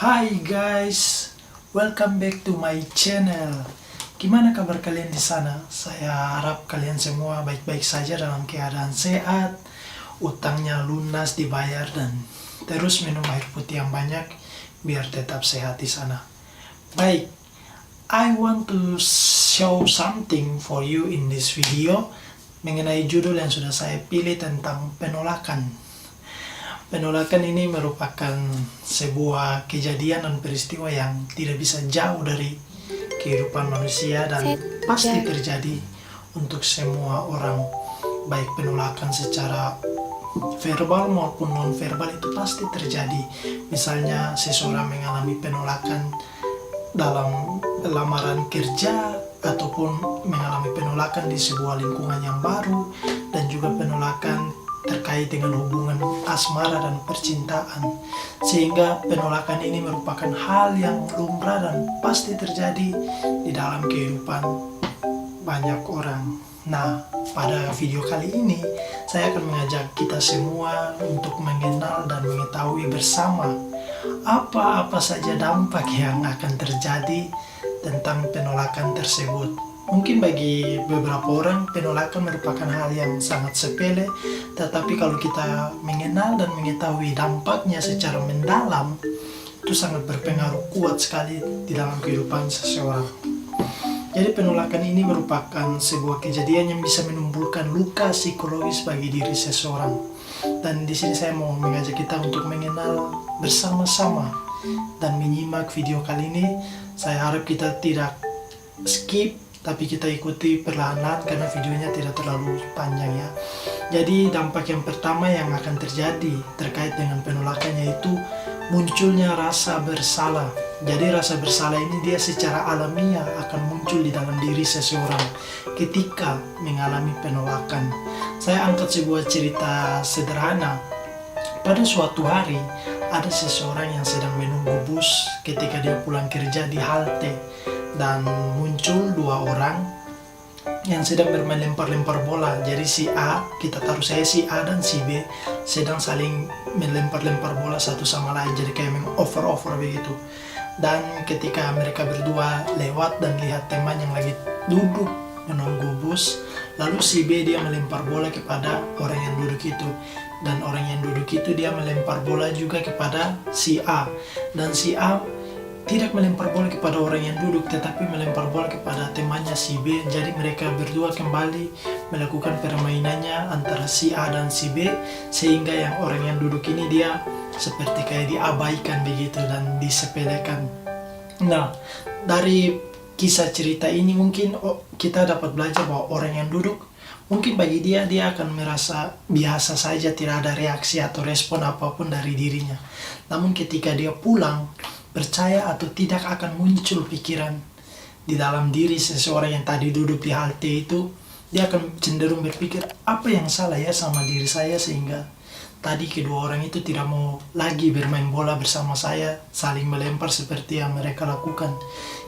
Hai guys, welcome back to my channel. Gimana kabar kalian di sana? Saya harap kalian semua baik-baik saja dalam keadaan sehat, utangnya lunas dibayar dan terus minum air putih yang banyak biar tetap sehat di sana. Baik, I want to show something for you in this video mengenai judul yang sudah saya pilih tentang penolakan. Penolakan ini merupakan sebuah kejadian dan peristiwa yang tidak bisa jauh dari kehidupan manusia dan pasti terjadi untuk semua orang. Baik penolakan secara verbal maupun non-verbal itu pasti terjadi. Misalnya seseorang mengalami penolakan dalam lamaran kerja ataupun mengalami penolakan di sebuah lingkungan yang baru dan juga penolakan terkait dengan hubungan asmara dan percintaan, sehingga penolakan ini merupakan hal yang lumrah dan pasti terjadi di dalam kehidupan banyak orang. Nah, pada video kali ini saya akan mengajak kita semua untuk mengenal dan mengetahui bersama apa-apa saja dampak yang akan terjadi tentang penolakan tersebut. Mungkin bagi beberapa orang penolakan merupakan hal yang sangat sepele, tetapi kalau kita mengenal dan mengetahui dampaknya secara mendalam, itu sangat berpengaruh kuat sekali di dalam kehidupan seseorang. Jadi penolakan ini merupakan sebuah kejadian yang bisa menimbulkan luka psikologis bagi diri seseorang. Dan di sini saya mau mengajak kita untuk mengenal bersama-sama dan menyimak video kali ini. Saya harap kita tidak skip, tapi kita ikuti perlahan-lahan karena videonya tidak terlalu panjang ya. Jadi dampak yang pertama yang akan terjadi terkait dengan penolakan yaitu munculnya rasa bersalah. Jadi rasa bersalah ini dia secara alamiah akan muncul di dalam diri seseorang ketika mengalami penolakan. Saya angkat sebuah cerita sederhana. Pada suatu hari ada seseorang yang sedang menunggu bus ketika dia pulang kerja di halte. Dan muncul dua orang yang sedang melempar-lempar bola. Jadi si A, kita taruh saya si A dan si B sedang saling melempar-lempar bola satu sama lain. Jadi kayak over-over begitu. Dan ketika mereka berdua lewat dan lihat teman yang lagi duduk menunggu bus, lalu si B dia melempar bola kepada orang yang duduk itu. Dan orang yang duduk itu dia melempar bola juga kepada si A. Dan si A tidak melempar bola kepada orang yang duduk, tetapi melempar bola kepada temannya si B. Jadi mereka berdua kembali melakukan permainannya antara si A dan si B, sehingga yang orang yang duduk ini dia seperti kayak diabaikan begitu dan disepelekan. Nah, dari kisah cerita ini mungkin kita dapat belajar bahwa orang yang duduk mungkin bagi dia akan merasa biasa saja, tidak ada reaksi atau respon apapun dari dirinya. Namun ketika dia pulang, percaya atau tidak akan muncul pikiran di dalam diri seseorang yang tadi duduk di halte itu. Dia akan cenderung berpikir, apa yang salah ya sama diri saya sehingga tadi kedua orang itu tidak mau lagi bermain bola bersama saya, saling melempar seperti yang mereka lakukan.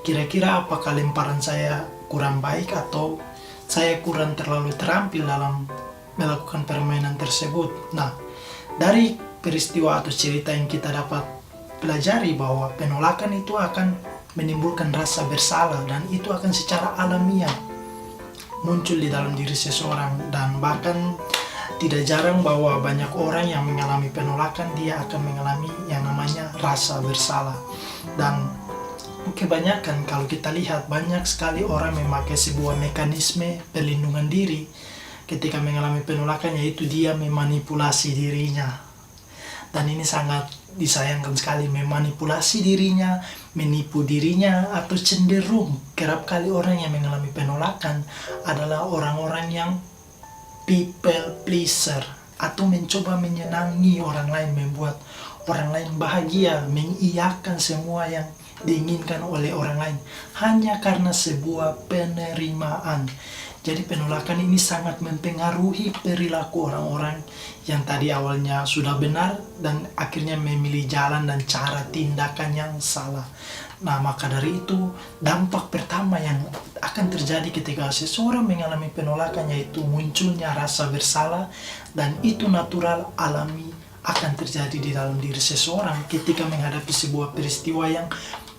Kira-kira apakah lemparan saya kurang baik atau saya kurang terlalu terampil dalam melakukan permainan tersebut. Nah, dari peristiwa atau cerita yang kita dapat pelajari bahwa penolakan itu akan menimbulkan rasa bersalah dan itu akan secara alamiah muncul di dalam diri seseorang. Dan bahkan tidak jarang bahwa banyak orang yang mengalami penolakan dia akan mengalami yang namanya rasa bersalah. Dan kebanyakan kalau kita lihat banyak sekali orang memakai sebuah mekanisme perlindungan diri ketika mengalami penolakan, yaitu dia memanipulasi dirinya. Dan ini sangat disayangkan sekali, memanipulasi dirinya, menipu dirinya, atau cenderung kerap kali orang yang mengalami penolakan adalah orang-orang yang people pleaser atau mencoba menyenangi orang lain, membuat orang lain bahagia, mengiyakan semua yang diinginkan oleh orang lain hanya karena sebuah penerimaan. Jadi penolakan ini sangat mempengaruhi perilaku orang-orang yang tadi awalnya sudah benar dan akhirnya memilih jalan dan cara tindakan yang salah. Nah, maka dari itu dampak pertama yang akan terjadi ketika seseorang mengalami penolakan yaitu munculnya rasa bersalah, dan itu natural, alami, akan terjadi di dalam diri seseorang ketika menghadapi sebuah peristiwa yang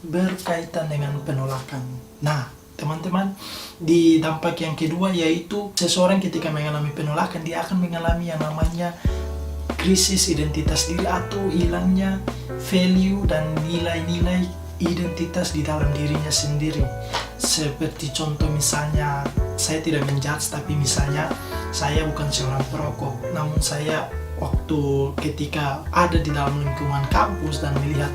berkaitan dengan penolakan. Nah, teman-teman, di dampak yang kedua yaitu seseorang ketika mengalami penolakan, dia akan mengalami yang namanya krisis identitas diri atau hilangnya value dan nilai-nilai identitas di dalam dirinya sendiri. Seperti contoh misalnya, saya tidak menjudge, tapi misalnya saya bukan seorang perokok, namun saya waktu ketika ada di dalam lingkungan kampus dan melihat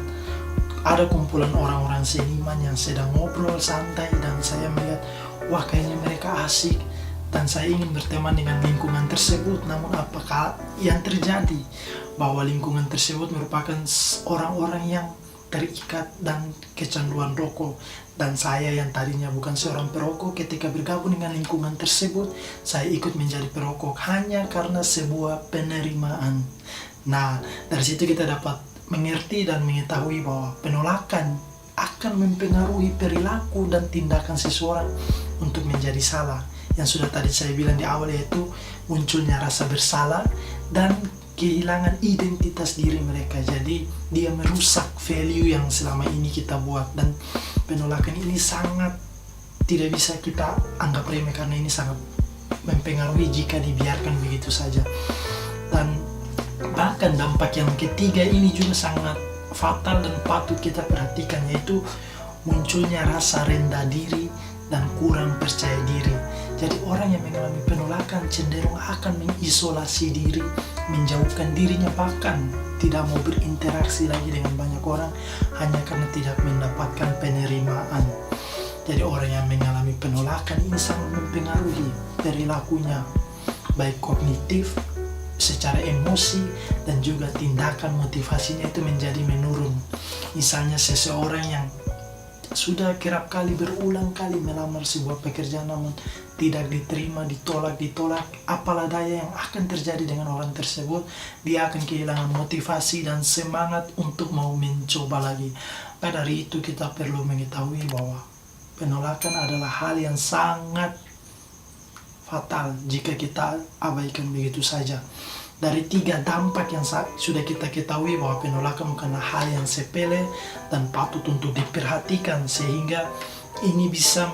ada kumpulan orang-orang seniman yang sedang ngobrol santai, dan saya melihat, wah kayaknya mereka asik, dan saya ingin berteman dengan lingkungan tersebut. Namun apakah yang terjadi? Bahwa lingkungan tersebut merupakan orang-orang yang terikat dan kecanduan rokok, dan saya yang tadinya bukan seorang perokok, ketika bergabung dengan lingkungan tersebut, saya ikut menjadi perokok hanya karena sebuah penerimaan. Nah, dari situ kita dapat mengerti dan mengetahui bahwa penolakan akan mempengaruhi perilaku dan tindakan seseorang untuk menjadi salah. Yang sudah tadi saya bilang di awal, yaitu munculnya rasa bersalah dan kehilangan identitas diri mereka. Jadi dia merusak value yang selama ini kita buat, dan penolakan ini sangat tidak bisa kita anggap remeh karena ini sangat mempengaruhi jika dibiarkan begitu saja. Dan bahkan dampak yang ketiga ini juga sangat fatal dan patut kita perhatikan, yaitu munculnya rasa rendah diri dan kurang percaya diri. Jadi orang yang mengalami penolakan cenderung akan mengisolasi diri, menjauhkan dirinya, bahkan tidak mau berinteraksi lagi dengan banyak orang hanya karena tidak mendapatkan penerimaan. Jadi orang yang mengalami penolakan ini sangat mempengaruhi perilakunya, baik kognitif, secara emosi, dan juga tindakan motivasinya itu menjadi menurun. Misalnya seseorang yang sudah kerap kali berulang kali melamar sebuah pekerjaan namun tidak diterima, ditolak, apalah daya yang akan terjadi dengan orang tersebut, dia akan kehilangan motivasi dan semangat untuk mau mencoba lagi. Pada dari itu kita perlu mengetahui bahwa penolakan adalah hal yang sangat fatal jika kita abaikan begitu saja. Dari 3 dampak yang sudah kita ketahui bahwa penolakan bukanlah hal yang sepele dan patut untuk diperhatikan, sehingga ini bisa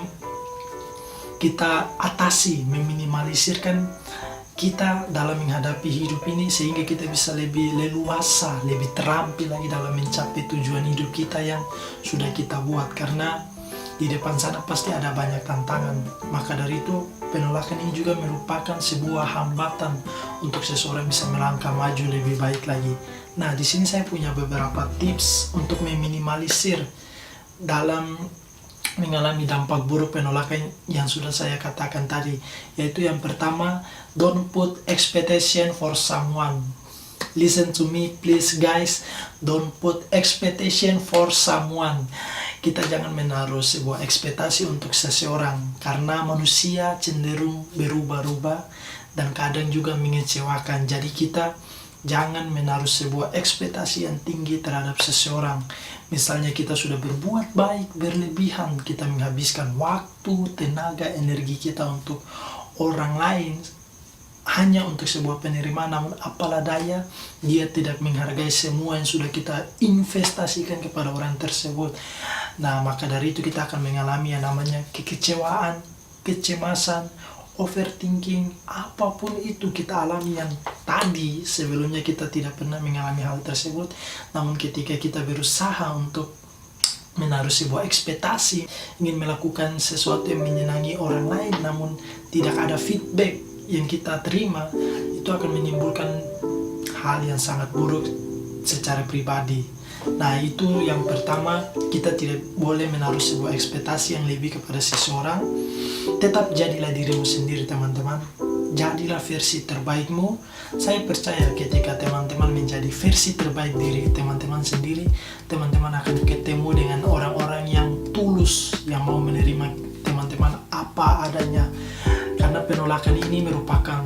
kita atasi, meminimalisirkan kita dalam menghadapi hidup ini, sehingga kita bisa lebih leluasa, lebih terampil lagi dalam mencapai tujuan hidup kita yang sudah kita buat. Karena di depan sana pasti ada banyak tantangan. Maka dari itu penolakan ini juga merupakan sebuah hambatan untuk seseorang bisa melangkah maju lebih baik lagi. Nah, di sini saya punya beberapa tips untuk meminimalisir dalam mengalami dampak buruk penolakan yang sudah saya katakan tadi. Yaitu yang pertama, don't put expectation for someone. Listen to me please guys, don't put expectation for someone. Kita jangan menaruh sebuah ekspektasi untuk seseorang, karena manusia cenderung berubah-ubah dan kadang juga mengecewakan. Jadi kita jangan menaruh sebuah ekspektasi yang tinggi terhadap seseorang. Misalnya kita sudah berbuat baik berlebihan, kita menghabiskan waktu, tenaga, energi kita untuk orang lain hanya untuk sebuah penerimaan, namun apalah daya dia tidak menghargai semua yang sudah kita investasikan kepada orang tersebut. Nah, maka dari itu kita akan mengalami yang namanya kekecewaan, kecemasan, overthinking, apapun itu kita alami yang tadi sebelumnya kita tidak pernah mengalami hal tersebut. Namun ketika kita berusaha untuk menaruh sebuah ekspektasi, ingin melakukan sesuatu yang menyenangi orang lain, namun tidak ada feedback yang kita terima, itu akan menimbulkan hal yang sangat buruk secara pribadi. Nah, itu yang pertama, kita tidak boleh menaruh sebuah ekspektasi yang lebih kepada seseorang. Tetap jadilah dirimu sendiri, teman-teman. Jadilah versi terbaikmu. Saya percaya ketika teman-teman menjadi versi terbaik diri teman-teman sendiri, teman-teman akan ketemu dengan orang-orang yang tulus, yang mau menerima teman-teman apa adanya. Karena penolakan ini merupakan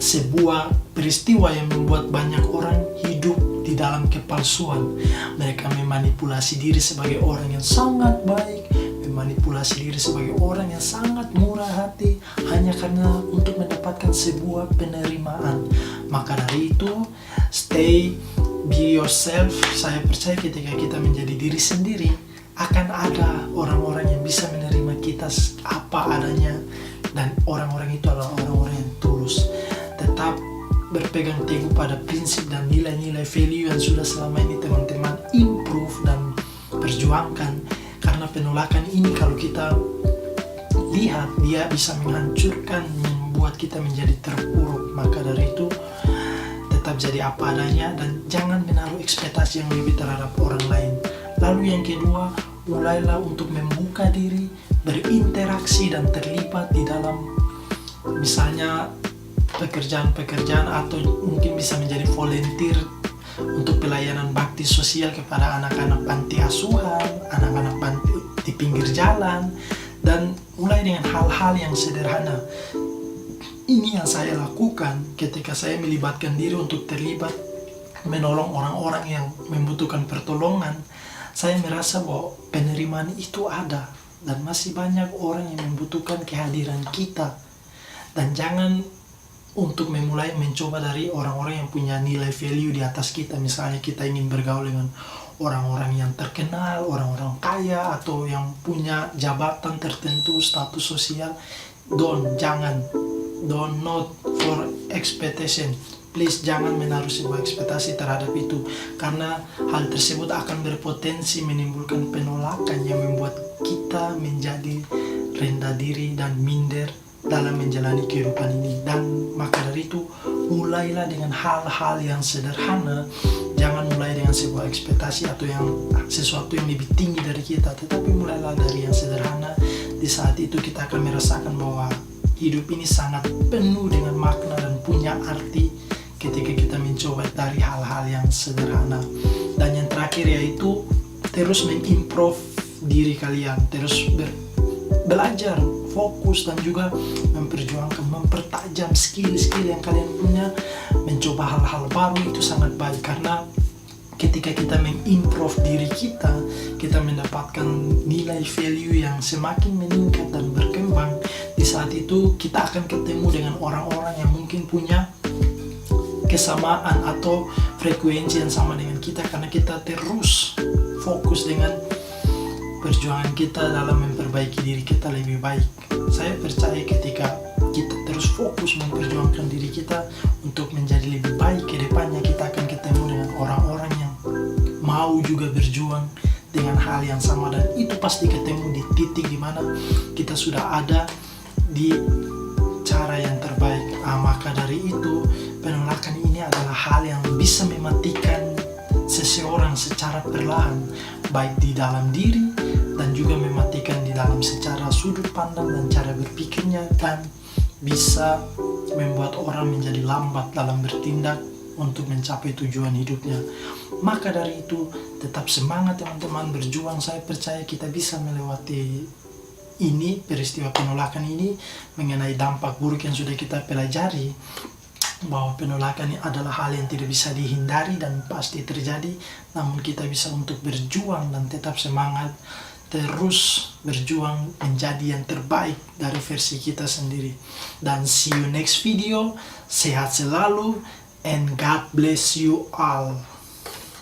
sebuah peristiwa yang membuat banyak orang hidup di dalam kepalsuan. Mereka memanipulasi diri sebagai orang yang sangat baik, memanipulasi diri sebagai orang yang sangat murah hati hanya karena untuk mendapatkan sebuah penerimaan. Maka dari itu, stay be yourself. Saya percaya ketika kita menjadi diri sendiri, akan ada orang-orang yang bisa menerima kita apa adanya, dan orang-orang itu adalah orang-orang yang tulus. Tetap berpegang teguh pada prinsip dan nilai-nilai value yang sudah selama ini teman-teman improve dan perjuangkan. Karena penolakan ini kalau kita lihat, dia bisa menghancurkan, membuat kita menjadi terpuruk. Maka dari itu, tetap jadi apa adanya dan jangan menaruh ekspektasi yang lebih terhadap orang lain. Lalu yang kedua, mulailah untuk membuka diri, berinteraksi dan terlibat di dalam misalnya pekerjaan-pekerjaan, atau mungkin bisa menjadi volunteer untuk pelayanan bakti sosial kepada anak-anak panti asuhan, anak-anak panti di pinggir jalan, dan mulai dengan hal-hal yang sederhana. Ini yang saya lakukan ketika saya melibatkan diri untuk terlibat menolong orang-orang yang membutuhkan pertolongan. Saya merasa bahwa penerimaan itu ada dan masih banyak orang yang membutuhkan kehadiran kita. Dan jangan untuk memulai mencoba dari orang-orang yang punya nilai value di atas kita. Misalnya kita ingin bergaul dengan orang-orang yang terkenal, orang-orang kaya, atau yang punya jabatan tertentu, status sosial. Don't not for expectation. Please jangan menaruh sebuah ekspektasi terhadap itu, karena hal tersebut akan berpotensi menimbulkan penolakan yang membuat kita menjadi rendah diri dan minder dalam menjalani kehidupan ini. Dan maka dari itu, mulailah dengan hal-hal yang sederhana. Jangan mulai dengan sebuah ekspektasi atau sesuatu yang lebih tinggi dari kita, tetapi mulailah dari yang sederhana. Di saat itu kita akan merasakan bahwa hidup ini sangat penuh dengan makna dan punya arti ketika kita mencoba dari hal-hal yang sederhana. Dan yang terakhir yaitu terus mengimprove diri kalian, terus belajar, fokus, dan juga memperjuangkan, mempertajam skill-skill yang kalian punya. Mencoba hal-hal baru itu sangat baik, karena ketika kita mengimprove diri kita, kita mendapatkan nilai value yang semakin meningkat dan berkembang. Di saat itu kita akan ketemu dengan orang-orang yang mungkin punya kesamaan atau frekuensi yang sama dengan kita, karena kita terus fokus dengan perjuangan kita dalam memperbaiki diri kita lebih baik. Saya percaya ketika kita terus fokus memperjuangkan diri kita untuk menjadi lebih baik ke depannya, kita akan ketemu dengan orang-orang yang mau juga berjuang dengan hal yang sama, dan itu pasti ketemu di titik dimana kita sudah ada di cara yang terbaik. Maka dari itu, penolakan ini adalah hal yang bisa mematikan seseorang secara perlahan, baik di dalam diri dan juga mematikan di dalam secara sudut pandang dan cara berpikirnya, dan bisa membuat orang menjadi lambat dalam bertindak untuk mencapai tujuan hidupnya. Maka dari itu, tetap semangat teman-teman berjuang. Saya percaya kita bisa melewati ini, peristiwa penolakan ini, mengenai dampak buruk yang sudah kita pelajari, bahwa penolakan ini adalah hal yang tidak bisa dihindari dan pasti terjadi. Namun kita bisa untuk berjuang dan tetap semangat, terus berjuang menjadi yang terbaik dari versi kita sendiri. Dan see you next video. Sehat selalu and God bless you all.